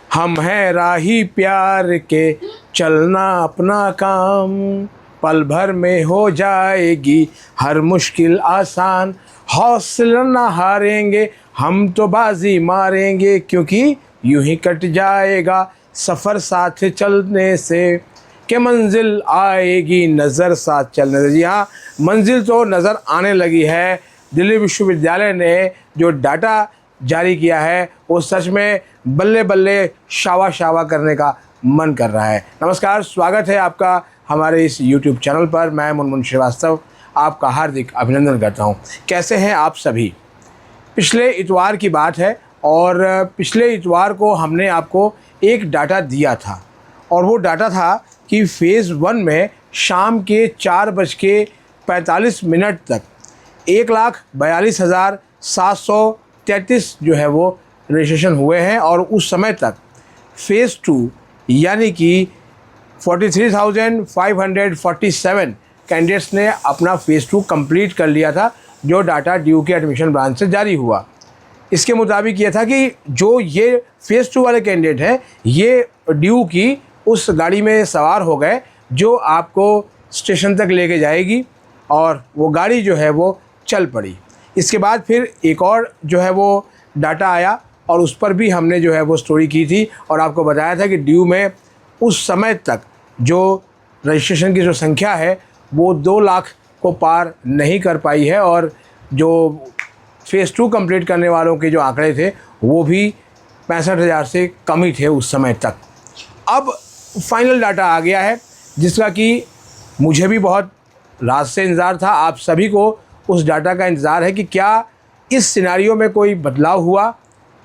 हम हैं राही प्यार के, चलना अपना काम, पल भर में हो जाएगी हर मुश्किल आसान। हौसला ना हारेंगे, हम तो बाजी मारेंगे, क्योंकि यूं ही कट जाएगा सफ़र साथ चलने से, कि मंजिल आएगी नज़र साथ चलने से। जी हाँ, मंजिल तो नज़र आने लगी है। दिल्ली विश्वविद्यालय ने जो डाटा जारी किया है वो सच में बल्ले बल्ले शावा शावा करने का मन कर रहा है। नमस्कार, स्वागत है आपका हमारे इस YouTube चैनल पर। मैं मुनमुन श्रीवास्तव आपका हार्दिक अभिनंदन करता हूं। कैसे हैं आप सभी? पिछले इतवार की बात है और पिछले इतवार को हमने आपको एक डाटा दिया था और वो डाटा था कि फ़ेज़ 1 में शाम के 4:45 तक 1,42,733 जो है वो रजिस्ट्रेशन हुए हैं और उस समय तक फ़ेज़ 2 यानी कि 43,547 कैंडिडेट्स ने अपना फ़ेज़ 2 कंप्लीट कर लिया था, जो डाटा ड्यू के एडमिशन ब्रांच से जारी हुआ। इसके मुताबिक ये था कि जो ये फ़ेज़ 2 वाले कैंडिडेट हैं, ये ड्यू की उस गाड़ी में सवार हो गए जो आपको स्टेशन तक लेके जाएगी, और वो गाड़ी जो है वो चल पड़ी। इसके बाद फिर एक और जो है वो डाटा आया और उस पर भी हमने जो है वो स्टोरी की थी और आपको बताया था कि ड्यू में उस समय तक जो रजिस्ट्रेशन की जो संख्या है वो 2 लाख को पार नहीं कर पाई है, और जो फ़ेज़ 2 कंप्लीट करने वालों के जो आंकड़े थे वो भी 65,000 से कम ही थे उस समय तक। अब फाइनल डाटा आ गया है जिसका कि मुझे भी बहुत रात से इंतज़ार था, आप सभी को उस डाटा का इंतज़ार है कि क्या इस सिनेरियो में कोई बदलाव हुआ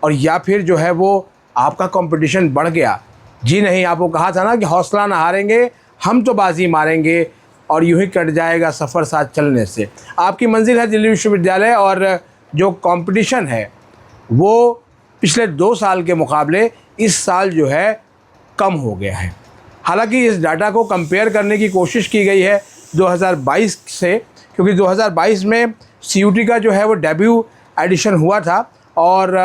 और या फिर जो है वो आपका कंपटीशन बढ़ गया। जी नहीं, आपको कहा था ना कि हौसला ना हारेंगे, हम तो बाजी मारेंगे और यूं ही कट जाएगा सफ़र साथ चलने से। आपकी मंजिल है दिल्ली विश्वविद्यालय और जो कंपटीशन है वो पिछले 2 साल के मुकाबले इस साल जो है कम हो गया है। हालांकि इस डाटा को कंपेयर करने की कोशिश की गई है 2022 से, क्योंकि 2022 में CUT का जो है वो डेब्यू एडिशन हुआ था और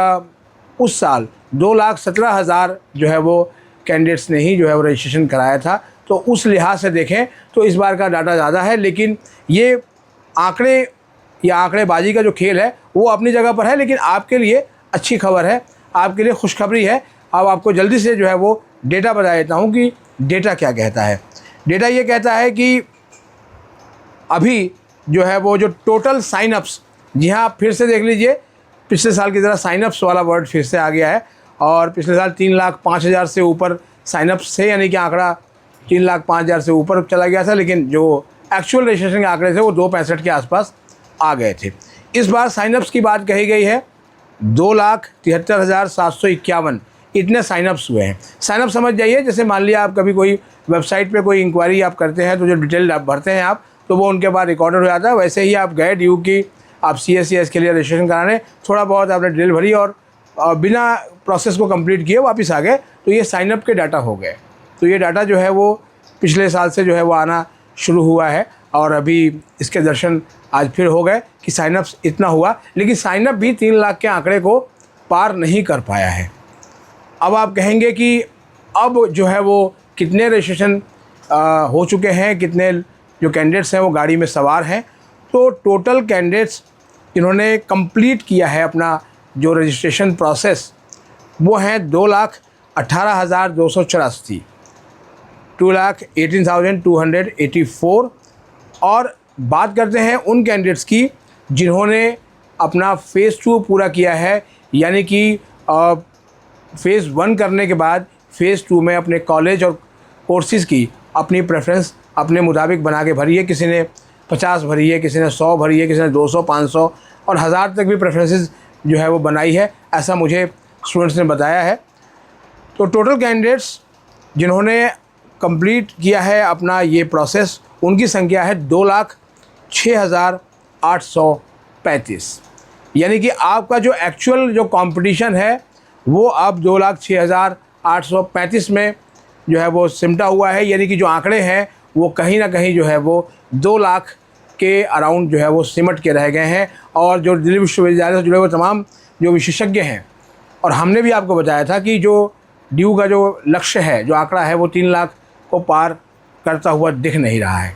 उस साल 2,17,000 जो है वो कैंडिडेट्स ने ही जो है वो रजिस्ट्रेशन कराया था। तो उस लिहाज से देखें तो इस बार का डाटा ज़्यादा है, लेकिन ये आंकड़े या आंकड़ेबाजी का जो खेल है वो अपनी जगह पर है। लेकिन आपके लिए अच्छी खबर है, आपके लिए खुशखबरी है। अब आपको जल्दी से जो है वो डेटा बता देता हूँ कि डेटा क्या कहता है। डेटा ये कहता है कि अभी जो है वो जो टोटल साइनअप्स, जी हाँ, फिर से देख लीजिए, पिछले साल की तरह साइनअप्स वाला वर्ड फिर से आ गया है और पिछले साल 3,05,000 से ऊपर साइनअप्स थे, यानी कि आंकड़ा 3,05,000 से ऊपर चला गया था, लेकिन जो एक्चुअल रजिस्ट्रेशन के आंकड़े थे वो 265 के आसपास आ गए थे। इस बार साइनअप्स की बात कही गई है, 2,73,751 इतने साइनअप्स हुए हैं। साइनअप समझ जाइए, जैसे मान लिया आप कभी कोई वेबसाइट पे कोई इंक्वायरी आप करते हैं तो जो डिटेल आप भरते हैं आप, तो वो उनके बाद रिकॉर्डेड हो जाता है। वैसे ही आप गए ड्यू की आप CSCS के लिए रजिस्ट्रेशन कराने, थोड़ा बहुत आपने डिटेल भरी और बिना प्रोसेस को कंप्लीट किए वापस आ गए, तो ये साइनअप के डाटा हो गए। तो ये डाटा जो है वो पिछले साल से जो है वो आना शुरू हुआ है और अभी इसके दर्शन आज फिर हो गए कि साइनअप्स इतना हुआ, लेकिन साइनअप भी 3 लाख के आंकड़े को पार नहीं कर पाया है। अब आप कहेंगे कि अब जो है वो कितने रजिस्ट्रेशन हो चुके हैं, कितने जो कैंडिडेट्स हैं वो गाड़ी में सवार हैं। तो टोटल कैंडिडेट्स इन्होंने कंप्लीट किया है अपना जो रजिस्ट्रेशन प्रोसेस वो हैं 2,18,284, 2,18,284। और बात करते हैं उन कैंडिडेट्स की जिन्होंने अपना फ़ेज़ 2 पूरा किया है, यानी कि फ़ेज़ 1 करने के बाद फ़ेज़ 2 में अपने कॉलेज और कोर्सेज़ की अपनी प्रेफरेंस अपने मुताबिक बना के भरी है। किसी ने 50 भरी है, किसी ने 100 भरी है, किसी ने 200, 500 और 1000 तक भी प्रेफरेंसेस जो है वो बनाई है, ऐसा मुझे स्टूडेंट्स ने बताया है। तो टोटल कैंडिडेट्स जिन्होंने कंप्लीट किया है अपना ये प्रोसेस, उनकी संख्या है 2,06,835, यानी कि आपका जो एक्चुअल जो कंपटीशन है वो अब 2,06,835 में जो है वो सिमटा हुआ है, यानी कि जो आंकड़े हैं वो कहीं ना कहीं जो है वो 2 लाख के अराउंड जो है वो सिमट के रह गए हैं। और जो दिल्ली विश्वविद्यालय से जुड़े हुए तमाम जो विशेषज्ञ हैं, और हमने भी आपको बताया था कि जो ड्यू का जो लक्ष्य है, जो आंकड़ा है, वो 3 लाख को पार करता हुआ दिख नहीं रहा है।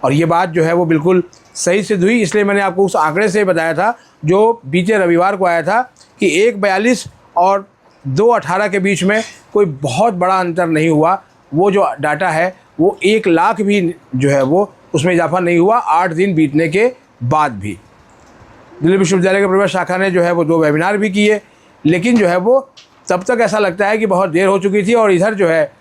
और ये बात जो है वो बिल्कुल सही सिद्ध हुई। इसलिए मैंने आपको उस आंकड़े से बताया था जो बीते रविवार को आया था कि 1.42 और 2.18 के बीच में कोई बहुत बड़ा अंतर नहीं हुआ। वो जो डाटा है वो 1 लाख भी जो है वो उसमें इजाफा नहीं हुआ 8 दिन बीतने के बाद भी। दिल्ली विश्वविद्यालय के प्रवेश शाखा ने जो है वो 2 वेबिनार भी किए, लेकिन जो है वो तब तक ऐसा लगता है कि बहुत देर हो चुकी थी। और इधर जो है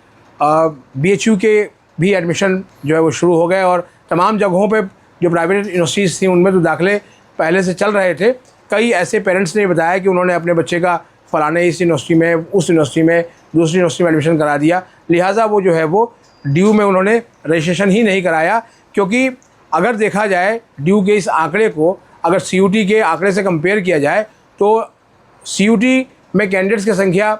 BHU के भी एडमिशन जो है वो शुरू हो गए और तमाम जगहों पे जो प्राइवेट यूनिवर्सिटीज़ थी उनमें तो दाखिले पहले से चल रहे थे। कई ऐसे पेरेंट्स ने बताया कि उन्होंने अपने बच्चे का फलाने इस यूनिवर्सिटी में, उस यूनिवर्सिटी में, दूसरी यूनिवर्सिटी में एडमिशन करा दिया, लिहाजा वो जो है वो ड्यू में उन्होंने रजिस्ट्रेशन ही नहीं कराया। क्योंकि अगर देखा जाए ड्यू के इस आंकड़े को अगर CUT के आंकड़े से कंपेयर किया जाए तो CUT में कैंडिडेट्स की संख्या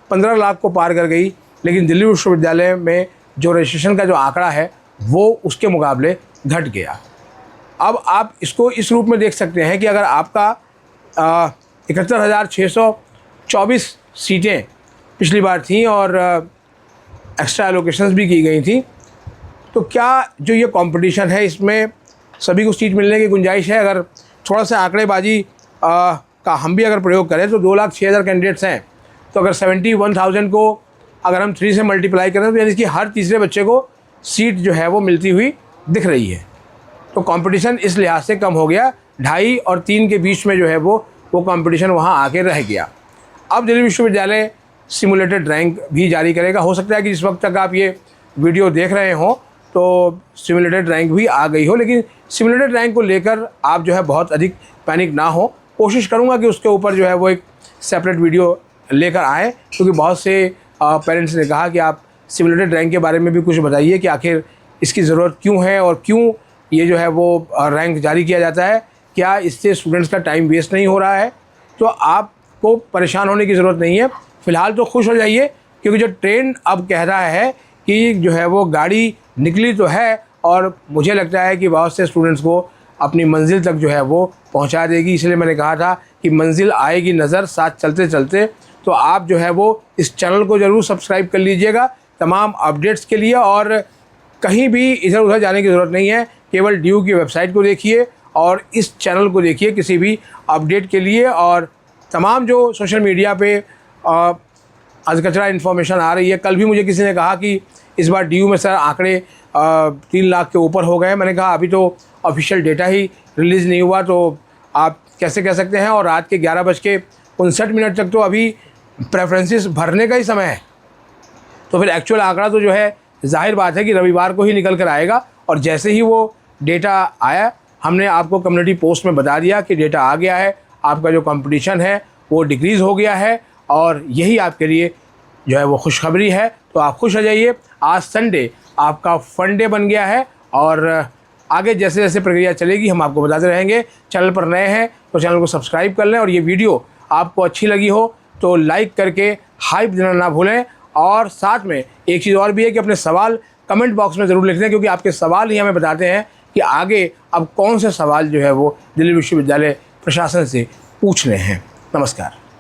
15 लाख को पार कर गई, लेकिन दिल्ली विश्वविद्यालय में जो रजिस्ट्रेशन का जो आंकड़ा है वो उसके मुकाबले घट गया। अब आप इसको इस रूप में देख सकते हैं कि अगर आपका 71,624 सीटें पिछली बार थीं और एक्स्ट्रा एलोकेशंस भी की गई थी, तो क्या जो ये कंपटीशन है इसमें सभी को सीट मिलने की गुंजाइश है? अगर थोड़ा सा आंकड़ेबाजी का हम भी अगर प्रयोग करें तो 2,06,000 कैंडिडेट्स हैं, तो अगर 71,000 को अगर हम 3 से मल्टीप्लाई करें तो यानी कि हर तीसरे बच्चे को सीट जो है वो मिलती हुई दिख रही है। तो कंपटीशन इस लिहाज से कम हो गया, 2.5 और 3 के बीच में जो है वो कंपटीशन वहाँ आके रह गया। अब दिल्ली विश्वविद्यालय सिमुलेटेड रैंक भी जारी करेगा। हो सकता है कि जिस वक्त तक आप ये वीडियो देख रहे हो तो सिमुलेटेड रैंक भी आ गई हो, लेकिन सिमुलेटेड रैंक को लेकर आप जो है बहुत अधिक पैनिक ना हो। कोशिश करूँगा कि उसके ऊपर जो है वो एक सेपरेट वीडियो लेकर आएँ, क्योंकि बहुत से पेरेंट्स ने कहा कि आप सिमुलेटेड रैंक के बारे में भी कुछ बताइए कि आखिर इसकी ज़रूरत क्यों है और क्यों ये जो है वो रैंक जारी किया जाता है, क्या इससे स्टूडेंट्स का टाइम वेस्ट नहीं हो रहा है। तो आपको परेशान होने की ज़रूरत नहीं है, फ़िलहाल तो खुश हो जाइए, क्योंकि जो ट्रेन अब कह रहा है कि जो है वो गाड़ी निकली तो है और मुझे लगता है कि बहुत से स्टूडेंट्स को अपनी मंजिल तक जो है वो पहुंचा देगी। इसलिए मैंने कहा था कि मंजिल आएगी नज़र साथ चलते चलते। तो आप जो है वो इस चैनल को ज़रूर सब्सक्राइब कर लीजिएगा तमाम अपडेट्स के लिए, और कहीं भी इधर उधर जाने की ज़रूरत नहीं है। केवल ड्यू की वेबसाइट को देखिए और इस चैनल को देखिए किसी भी अपडेट के लिए। और तमाम जो सोशल मीडिया पे अजकचरा इन्फॉर्मेशन आ रही है, कल भी मुझे किसी ने कहा कि इस बार ड्यू में सर आंकड़े 3 लाख के ऊपर हो गए। मैंने कहा अभी तो ऑफिशियल डेटा ही रिलीज़ नहीं हुआ, तो आप कैसे कह सकते हैं। और रात के 11:59 तक तो अभी प्रेफरेंसेस भरने का ही समय है, तो फिर एक्चुअल आंकड़ा तो जो है जाहिर बात है कि रविवार को ही निकल कर आएगा। और जैसे ही वो डेटा आया हमने आपको कम्युनिटी पोस्ट में बता दिया कि डेटा आ गया है, आपका जो कंपटीशन है वो डिक्रीज़ हो गया है, और यही आपके लिए जो है वो खुशखबरी है। तो आप खुश हो जाइए, आज संडे आपका फन डे बन गया है और आगे जैसे जैसे प्रक्रिया चलेगी हम आपको बताते रहेंगे। चैनल पर नए हैं तो चैनल को सब्सक्राइब कर लें, और ये वीडियो आपको अच्छी लगी हो तो लाइक करके हाइप देना ना भूलें। और साथ में एक चीज़ और भी है कि अपने सवाल कमेंट बॉक्स में ज़रूर लिख दें, क्योंकि आपके सवाल ही हमें बताते हैं कि आगे अब कौन से सवाल जो है वो दिल्ली विश्वविद्यालय प्रशासन से पूछने हैं। नमस्कार।